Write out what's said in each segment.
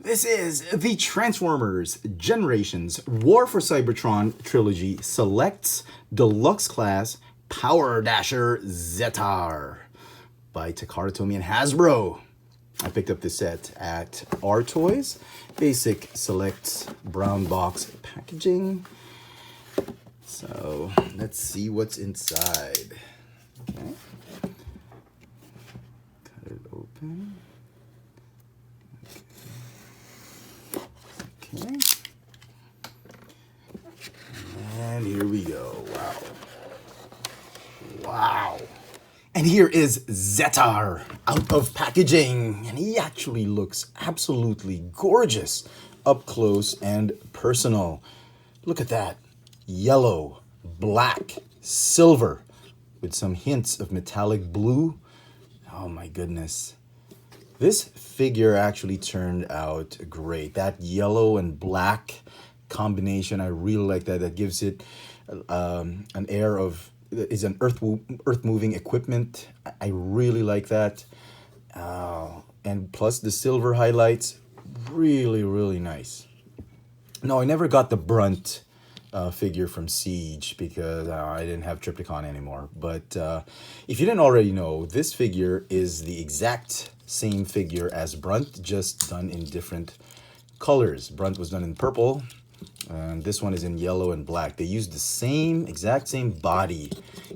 This is the Transformers Generations War for Cybertron Trilogy Selects Deluxe Class Powerdasher Zetar by Takara Tomy and Hasbro. I picked up this set at R Toys. Basic select brown box packaging. So let's see what's inside. Okay. Cut it open. Okay. And here we go. Wow. Wow. And here is Zetar out of packaging. And he actually looks absolutely gorgeous up close and personal. Look at that. Yellow, black, silver with some hints of metallic blue. Oh my goodness. This figure actually turned out great. That yellow and black combination, I really like that. That gives it an air of, is an earth-moving equipment. I really like that. And plus the silver highlights, really, really nice. No, I never got the Brunt figure from Siege because I didn't have Triptychon anymore. But if you didn't already know, this figure is the exact same figure as Brunt, just done in different colors. Brunt was done in purple, and this one is in yellow and black. They used the same, exact same body.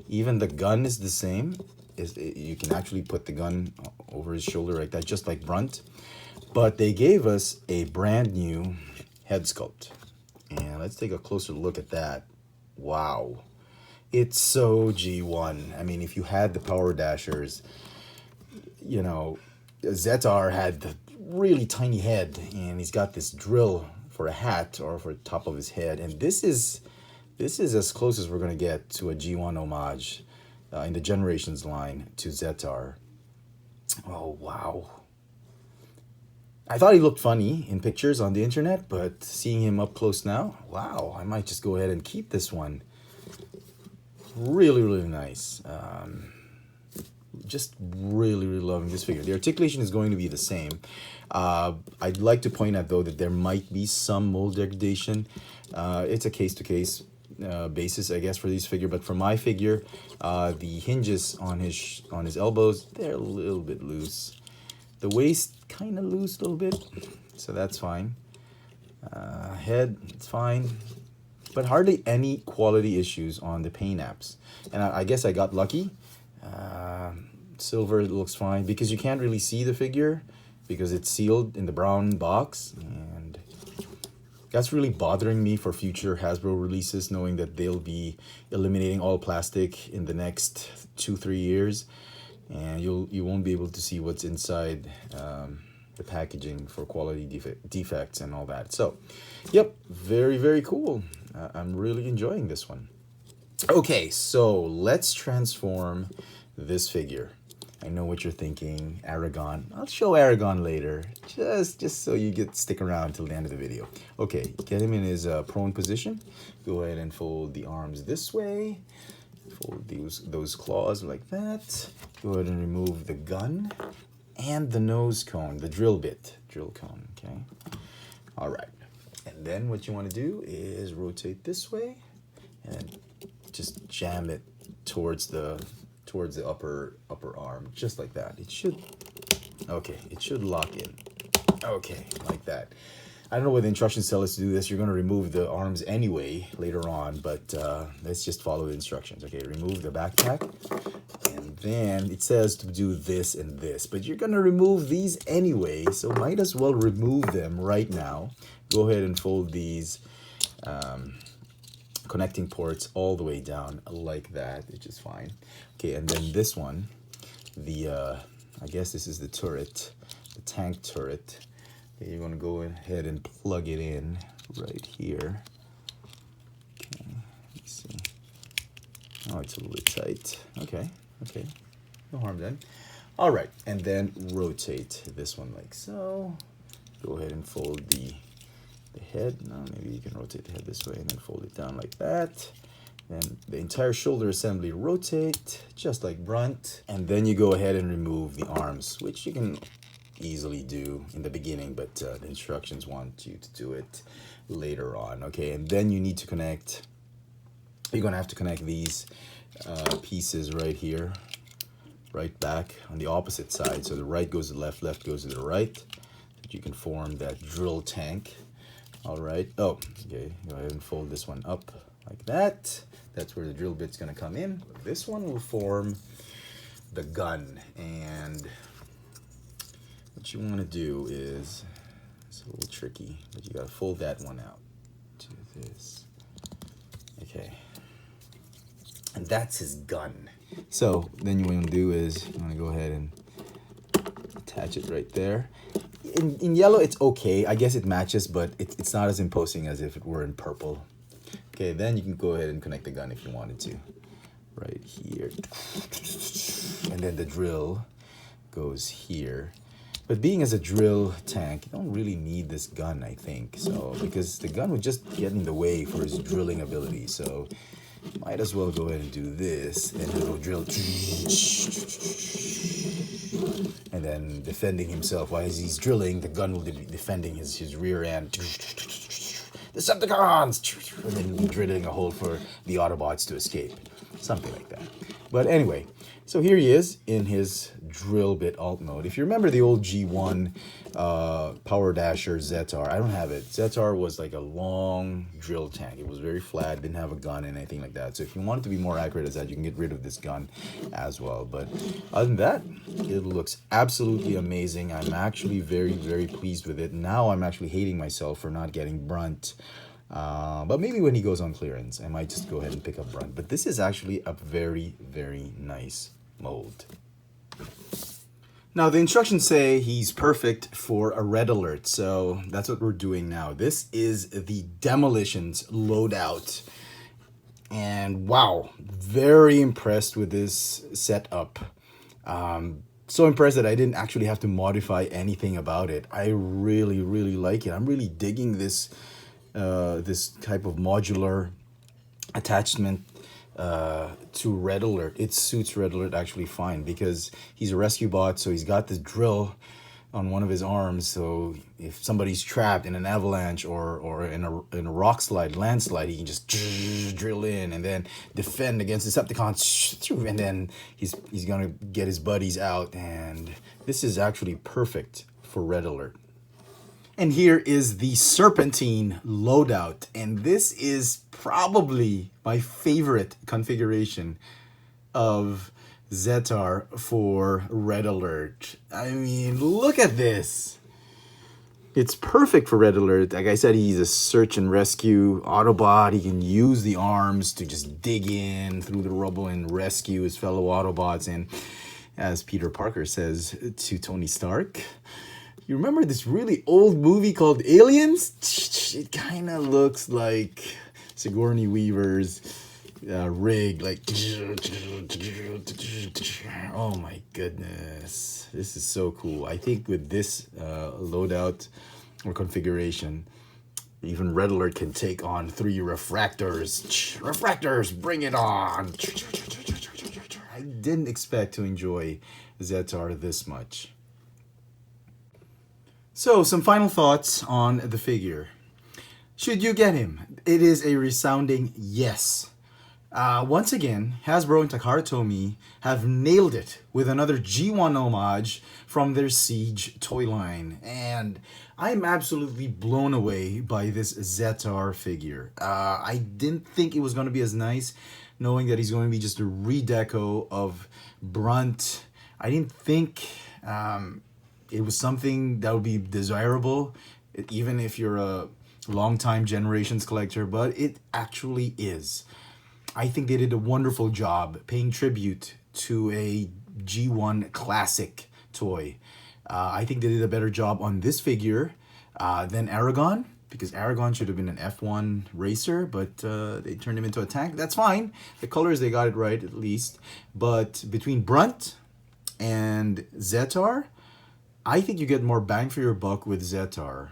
Even the gun is the same. You can actually put the gun over his shoulder like that, just like Brunt. But they gave us a brand new head sculpt. And let's take a closer look at that. Wow. It's so G1. I mean, if you had the Powerdashers, you know, Zetar had the really tiny head, and he's got this drill for a hat or for the top of his head. And this is as close as we're going to get to a G1 homage in the Generations line to Zetar. Oh, wow. I thought he looked funny in pictures on the internet, but seeing him up close now, wow, I might just go ahead and keep this one. Really, really nice. Just really, really loving this figure. The articulation is going to be the same. I'd like to point out, though, that there might be some mold degradation. It's a case-to-case basis, I guess, for this figure. But for my figure, the hinges on his elbows, they're a little bit loose. The waist, kind of loose a little bit, so that's fine. Head, it's fine. But hardly any quality issues on the paint apps. And I guess I got lucky. Silver looks fine because you can't really see the figure because it's sealed in the brown box, and that's really bothering me for future Hasbro releases, knowing that they'll be eliminating all plastic in the next 2-3 years, and you won't be able to see what's inside the packaging for quality defects and all that. So, yep, very, very cool. I'm really enjoying this one. Okay, so let's transform this figure. I know what you're thinking, Aragon. I'll show Aragon later, just so you stick around till the end of the video. Okay, get him in his prone position. Go ahead and fold the arms this way. Fold those claws like that. Go ahead and remove the gun and the nose cone, the drill cone, okay? All right, and then what you want to do is rotate this way and just jam it towards the upper arm, just like that. It should lock in. Okay, like that. I don't know what the instructions tell us to do this. You're going to remove the arms anyway later on, but let's just follow the instructions. Okay, remove the backpack, and then it says to do this and this, but you're going to remove these anyway, so might as well remove them right now. Go ahead and fold these connecting ports all the way down like that, which is fine. Okay, and then this one, I guess this is the turret, the tank turret. Okay, you're going to go ahead and plug it in right here. Okay, let's see. Oh, it's a little bit tight. Okay, no harm then. All right, and then rotate this one like so. Go ahead and fold the head. No, maybe you can rotate the head this way and then fold it down like that. Then the entire shoulder assembly rotate, just like Brunt. And then you go ahead and remove the arms, which you can easily do in the beginning, but the instructions want you to do it later on. Okay, and then you need to connect, you're gonna have to connect these pieces right here, right back on the opposite side. So the right goes to the left, left goes to the right. You can form that drill tank. All right. Oh, okay. Go ahead and fold this one up like that. That's where the drill bit's gonna come in. This one will form the gun, and what you want to do is, it's a little tricky, but you gotta fold that one out to this. Okay, and that's his gun. So then what you want to do is you want to go ahead and attach it right there. In yellow it's okay, I guess it matches, but it's not as imposing as if it were in purple. Okay, then you can go ahead and connect the gun if you wanted to, right here, and then the drill goes here. But being as a drill tank, you don't really need this gun, I think, so, because the gun would just get in the way for his drilling ability. So might as well go ahead and do this, and he'll drill, and then defending himself while he's drilling, the gun will be defending his rear end. Decepticons! And then we'll be drilling a hole for the Autobots to escape, something like that. But anyway, so here he is in his drill bit alt mode. If you remember the old G1 Powerdasher Zetar, I don't have it. Zetar was like a long drill tank. It was very flat, didn't have a gun and anything like that. So if you want it to be more accurate as that, you can get rid of this gun as well. But other than that, it looks absolutely amazing. I'm actually very, very pleased with it. Now I'm actually hating myself for not getting Brunt. But maybe when he goes on clearance, I might just go ahead and pick up Brunt. But this is actually a very, very nice mold. Now, the instructions say he's perfect for a red alert, so that's what we're doing now. This is the Demolitions Loadout. And wow, very impressed with this setup. So impressed that I didn't actually have to modify anything about it. I really, really like it. I'm really digging this this type of modular attachment to Red Alert. It suits Red Alert actually fine because he's a rescue bot, so he's got this drill on one of his arms, so if somebody's trapped in an avalanche or in a rock slide, landslide, he can just drill in and then defend against Decepticons, and then he's gonna get his buddies out, and this is actually perfect for Red Alert. And here is the Serpentine Loadout, and this is probably my favorite configuration of Zetar for Red Alert. I mean, look at this. It's perfect for Red Alert. Like I said, he's a search and rescue Autobot. He can use the arms to just dig in through the rubble and rescue his fellow Autobots. And as Peter Parker says to Tony Stark, you remember this really old movie called Aliens? It kind of looks like Sigourney Weaver's rig, like, oh my goodness, this is so cool. I think with this loadout or configuration, even Red Alert can take on 3 refractors. Refractors, bring it on. I didn't expect to enjoy Zetar this much. So, some final thoughts on the figure. Should you get him? It is a resounding yes. Once again, Hasbro and Takara Tomy have nailed it with another G1 homage from their Siege toy line. And I'm absolutely blown away by this Zetar figure. I didn't think it was going to be as nice, knowing that he's going to be just a redeco of Brunt. I didn't think it was something that would be desirable, even if you're a long-time Generations collector, but it actually is. I think they did a wonderful job paying tribute to a G1 classic toy. I think they did a better job on this figure than Aragon, because Aragon should have been an F1 racer, but they turned him into a tank. That's fine. The colors, they got it right at least. But between Brunt and Zetar, I think you get more bang for your buck with Zetar,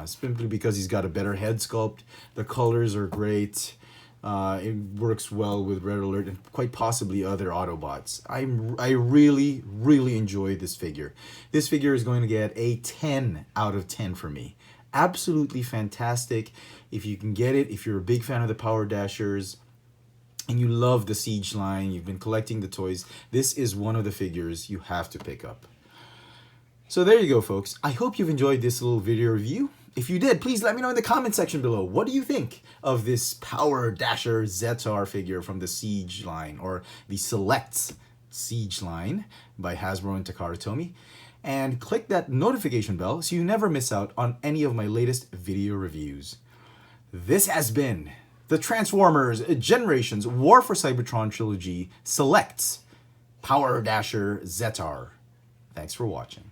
simply because he's got a better head sculpt. The colors are great. It works well with Red Alert and quite possibly other Autobots. I really, really enjoy this figure. This figure is going to get a 10 out of 10 for me. Absolutely fantastic. If you can get it, if you're a big fan of the Powerdashers and you love the Siege line, you've been collecting the toys, this is one of the figures you have to pick up. So there you go, folks. I hope you've enjoyed this little video review. If you did, please let me know in the comment section below. What do you think of this Powerdasher Zetar figure from the Siege line, or the Select Siege line by Hasbro and Takara Tomy? And click that notification bell so you never miss out on any of my latest video reviews. This has been the Transformers Generations War for Cybertron Trilogy Selects Powerdasher Zetar. Thanks for watching.